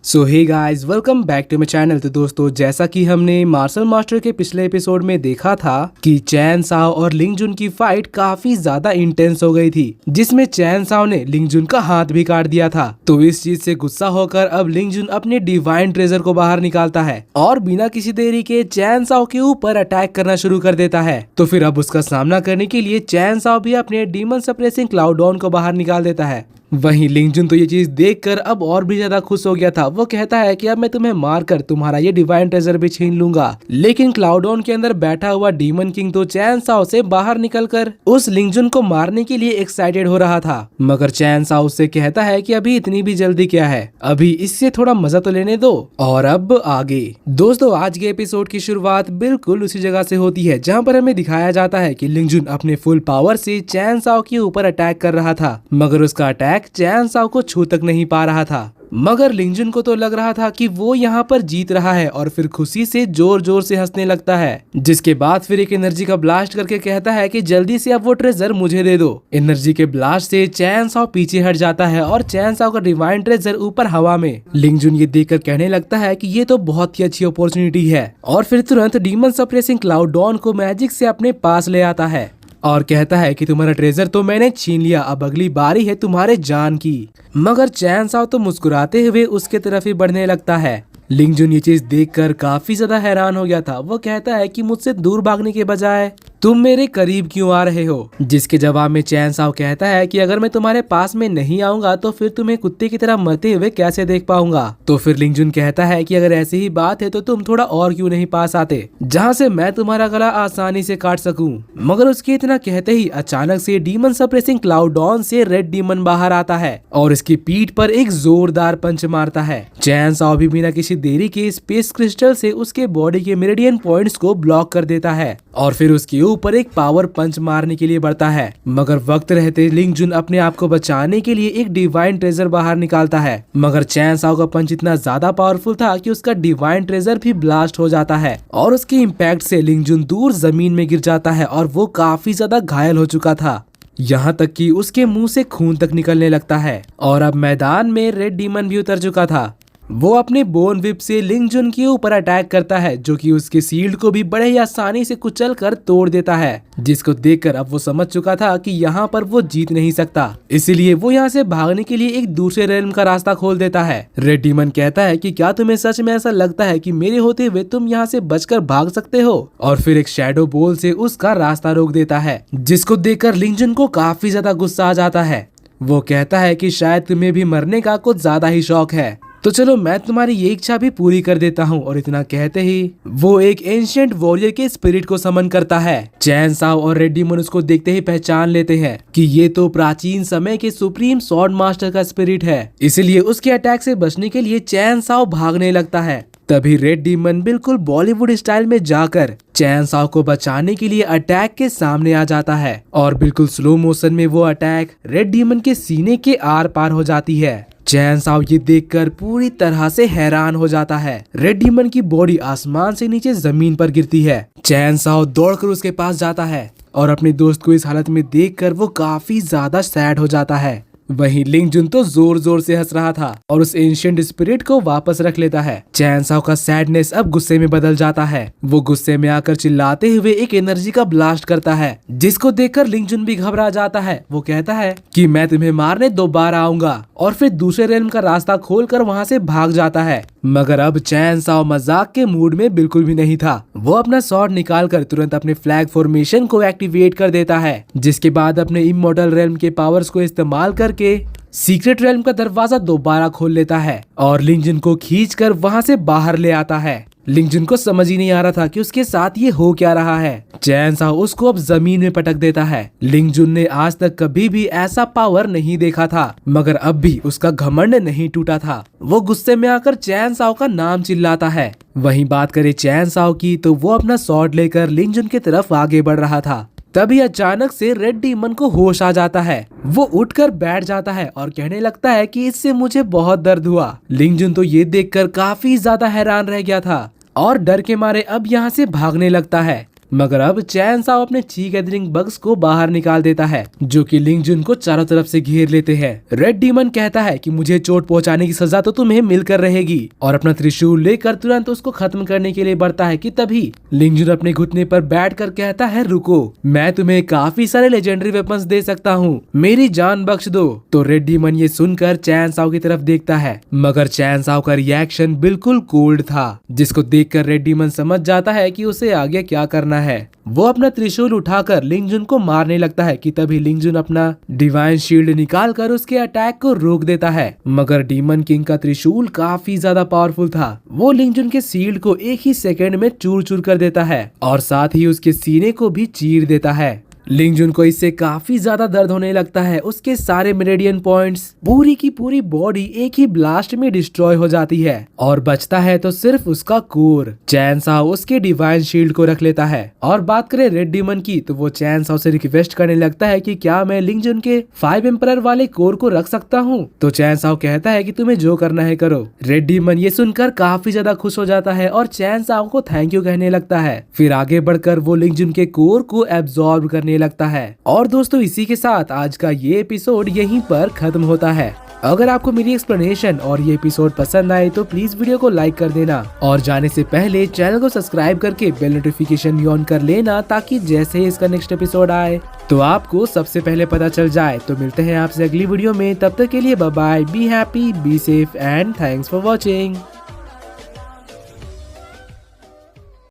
So hey guys, welcome back to my channel. तो दोस्तों, जैसा कि हमने मार्शल मास्टर के पिछले एपिसोड में देखा था कि चैन साओ और लिंग जुन की फाइट काफी ज्यादा इंटेंस हो गई थी, जिसमें चैन साओ ने लिंग जुन का हाथ भी काट दिया था। तो इस चीज से गुस्सा होकर अब लिंग जुन अपने डिवाइन ट्रेजर को बाहर निकालता है और बिना किसी देरी के चैन साओ के ऊपर अटैक करना शुरू कर देता है। तो फिर अब उसका सामना करने के लिए चैन साओ भी अपने डीमन सप्रेसिंग क्लाउडॉन को बाहर निकाल देता है। वहीं लिंग जुन तो ये चीज देखकर अब और भी ज्यादा खुश हो गया था। वो कहता है कि अब मैं तुम्हें मारकर तुम्हारा ये डिवाइन ट्रेजर भी छीन लूंगा। लेकिन क्लाउडॉन के अंदर बैठा हुआ डीमन किंग तो चैन साओ से बाहर निकलकर उस लिंग जुन को मारने के लिए एक्साइटेड हो रहा था, मगर चैन साओ उससे कहता है कि अभी इतनी भी जल्दी क्या है, अभी इससे थोड़ा मजा तो लेने दो। और अब आगे दोस्तों, आज के एपिसोड की शुरुआत बिल्कुल उसी जगह से होती है जहाँ पर हमें दिखाया जाता है कि लिंग जुन अपने फुल पावर से चैन साओ के ऊपर अटैक कर रहा था, मगर उसका अटैक चैन साओ को छू तक नहीं पा रहा था। मगर लिंग जुन को तो लग रहा था कि वो यहाँ पर जीत रहा है और फिर खुशी से जोर जोर से हंसने लगता है, जिसके बाद फिर एक एनर्जी का ब्लास्ट करके कहता है कि जल्दी से अब वो ट्रेजर मुझे दे दो। एनर्जी के ब्लास्ट से चैन साओ पीछे हट जाता है और चैन साओ का डिवाइन ट्रेजर ऊपर हवा में। लिंग जुन ये देखकर कहने लगता है कि ये तो बहुत ही अच्छी अपॉर्चुनिटी है और फिर तुरंत डीमन सप्रेसिंग क्लाउडॉन को मैजिक से अपने पास ले आता है और कहता है कि तुम्हारा ट्रेजर तो मैंने छीन लिया, अब अगली बारी है तुम्हारे जान की। मगर चैन साओ तो मुस्कुराते हुए उसके तरफ ही बढ़ने लगता है। लिंग जुन ये चीज देखकर काफी ज्यादा हैरान हो गया था। वो कहता है कि मुझसे दूर भागने के बजाय तुम मेरे करीब क्यों आ रहे हो, जिसके जवाब में चैन साओ कहता है कि अगर मैं तुम्हारे पास में नहीं आऊंगा तो फिर तुम्हें कुत्ते की तरह मरते हुए कैसे देख पाऊंगा। तो फिर लिंग जुन कहता है कि अगर ऐसी ही बात है तो तुम थोड़ा और क्यों नहीं पास आते, जहाँ से मैं तुम्हारा गला आसानी से काट सकूं। मगर उसके इतना कहते ही अचानक से डीमन सप्रेसिंग क्लाउडॉन से रेड डीमन बाहर आता है और इसकी पीठ पर एक जोरदार पंच मारता है। चैन साओ भी बिना किसी देरी के स्पेस क्रिस्टल से उसके बॉडी के मेरिडियन पॉइंट्स को ब्लॉक कर देता है और फिर उसके ऊपर एक पावर पंच मारने के लिए बढ़ता है। मगर वक्त रहते लिंग जुन अपने आप को बचाने के लिए एक डिवाइन ट्रेजर बाहर निकालता है, मगर चैन साओ का पंच इतना ज्यादा पावरफुल था कि उसका डिवाइन ट्रेजर भी ब्लास्ट हो जाता है और उसके इम्पैक्ट से लिंग जुन दूर जमीन में गिर जाता है और वो काफी ज्यादा घायल हो चुका था, यहाँ तक कि उसके मुंह से खून तक निकलने लगता है। और अब मैदान में रेड डीमन भी उतर चुका था। वो अपने बोन विप से लिंग जुन के ऊपर अटैक करता है, जो कि उसके शील्ड को भी बड़े ही आसानी से कुचल कर तोड़ देता है, जिसको देखकर अब वो समझ चुका था कि यहाँ पर वो जीत नहीं सकता। इसीलिए वो यहाँ से भागने के लिए एक दूसरे रेल्म का रास्ता खोल देता है। रेड डीमन कहता है कि क्या तुम्हें सच में ऐसा लगता है कि मेरे होते हुए तुम यहाँ से बचकर भाग सकते हो, और फिर एक शैडो बॉल से उसका रास्ता रोक देता है, जिसको देखकर लिंग जुन को काफी ज्यादा गुस्सा आ जाता है। वो कहता है कि शायद तुम्हें भी मरने का कुछ ज्यादा ही शौक है, तो चलो मैं तुम्हारी ये इच्छा भी पूरी कर देता हूँ। और इतना कहते ही वो एक एंशिएंट वॉरियर के स्पिरिट को समन करता है। चैन साओ और रेड डीमन उसको देखते ही पहचान लेते हैं कि ये तो प्राचीन समय के सुप्रीम स्वॉर्ड मास्टर का स्पिरिट है, इसलिए उसके अटैक से बचने के लिए चैन साओ भागने लगता है। तभी रेड डीमन बिल्कुल बॉलीवुड स्टाइल में जाकर चैन साओ को बचाने के लिए अटैक के सामने आ जाता है और बिल्कुल स्लो मोशन में वो अटैक रेड डीमन के सीने के आर पार हो जाती है। चैन साओ ये देखकर पूरी तरह से हैरान हो जाता है। रेड डीमन की बॉडी आसमान से नीचे जमीन पर गिरती है। चैन साओ दौड़कर उसके पास जाता है और अपने दोस्त को इस हालत में देखकर वो काफी ज्यादा सैड हो जाता है। वहीं लिंग जुन तो जोर जोर से हंस रहा था और उस एंशिएंट स्पिरिट को वापस रख लेता है। चैन साओ का सैडनेस अब गुस्से में बदल जाता है। वो गुस्से में आकर चिल्लाते हुए एक एनर्जी का ब्लास्ट करता है, जिसको देखकर लिंग जुन भी घबरा जाता है। वो कहता है कि मैं तुम्हें मारने दोबारा आऊंगा और फिर दूसरे रेल्म का रास्ता खोलकर वहां से भाग जाता है। मगर अब चैन साओ मजाक के मूड में बिल्कुल भी नहीं था। वो अपना स्वॉर्ड निकालकर तुरंत अपने फ्लैग फॉर्मेशन को एक्टिवेट कर देता है, जिसके बाद अपने इमॉर्टल रेल्म के पावर्स को इस्तेमाल करके सीक्रेट रेल्म का दरवाजा दोबारा खोल लेता है और लिंग जुन को खींचकर वहां से बाहर ले आता है। लिंग जुन को समझ ही नहीं आ रहा था कि उसके साथ ये हो क्या रहा है। चैन साओ उसको अब जमीन में पटक देता है। लिंग जुन ने आज तक कभी भी ऐसा पावर नहीं देखा था, मगर अब भी उसका घमंड नहीं टूटा था। वो गुस्से में आकर चैन साओ का नाम चिल्लाता है। वहीं बात करें चैन साओ की, तो वो अपना स्वॉर्ड लेकर लिंग जुन की तरफ आगे बढ़ रहा था। तभी अचानक से रेड डीमन को होश आ जाता है। वो उठकर बैठ जाता है और कहने लगता है कि इससे मुझे बहुत दर्द हुआ। लिंग जुन तो ये देखकर काफी ज्यादा हैरान रह गया था और डर के मारे अब यहाँ से भागने लगता है। मगर अब चैन साओ अपने ची गैदरिंग बग्स को बाहर निकाल देता है जो कि लिंग जुन को चारों तरफ से घेर लेते हैं। रेड डीमन कहता है कि मुझे चोट पहुंचाने की सजा तो तुम्हें मिलकर रहेगी और अपना त्रिशूल लेकर तुरंत उसको खत्म करने के लिए बढ़ता है कि तभी लिंग जुन अपने घुटने पर बैठकर कहता है रुको, मैं तुम्हें काफी सारे लेजेंडरी वेपन्स दे सकता हूँ, मेरी जान बख्श दो। तो रेड डीमन ये सुनकर चैन साओ की तरफ देखता है मगर चैन साओ का रिएक्शन बिल्कुल कोल्ड था, जिसको देखकर रेड डीमन समझ जाता है कि उसे आगे क्या करना है। वो अपना त्रिशूल उठाकर लिंग जुन को मारने लगता है कि तभी लिंग जुन अपना डिवाइन शील्ड निकालकर उसके अटैक को रोक देता है। मगर डीमन किंग का त्रिशूल काफी ज्यादा पावरफुल था, वो लिंग जुन के शील्ड को एक ही सेकंड में चूर चूर कर देता है और साथ ही उसके सीने को भी चीर देता है। लिंग जुन को इससे काफी ज्यादा दर्द होने लगता है। उसके सारे मेरिडियन पॉइंट्स, पूरी की पूरी बॉडी एक ही ब्लास्ट में डिस्ट्रॉय हो जाती है और बचता है तो सिर्फ उसका कोर। चैन साओ उसके डिवाइन शील्ड को रख लेता है। और बात करें रेड डीमन की तो वो चैन साओ से रिक्वेस्ट करने लगता है कि क्या मैं लिंग जुन के 5 एम्परर वाले कोर को रख सकता हूँ। तो चैन साओ कहता है कि तुम्हें जो करना है करो। रेड डीमन ये सुनकर काफी ज्यादा खुश हो जाता है और चैन साओ को थैंक यू कहने लगता है। फिर आगे बढ़कर वो लिंग जुन के कोर को एब्जॉर्ब करने लगता है। और दोस्तों इसी के साथ आज का ये एपिसोड यहीं पर खत्म होता है। अगर आपको मेरी एक्सप्लेनेशन और ये एपिसोड पसंद आए तो प्लीज वीडियो को लाइक कर देना और जाने से पहले चैनल को सब्सक्राइब करके बेल नोटिफिकेशन ऑन कर लेना ताकि जैसे ही इसका नेक्स्ट एपिसोड आए तो आपको सबसे पहले पता चल जाए। तो मिलते हैं आपसे अगली वीडियो में, तब तक के लिए bye bye, be happy, be safe and thanks for watching.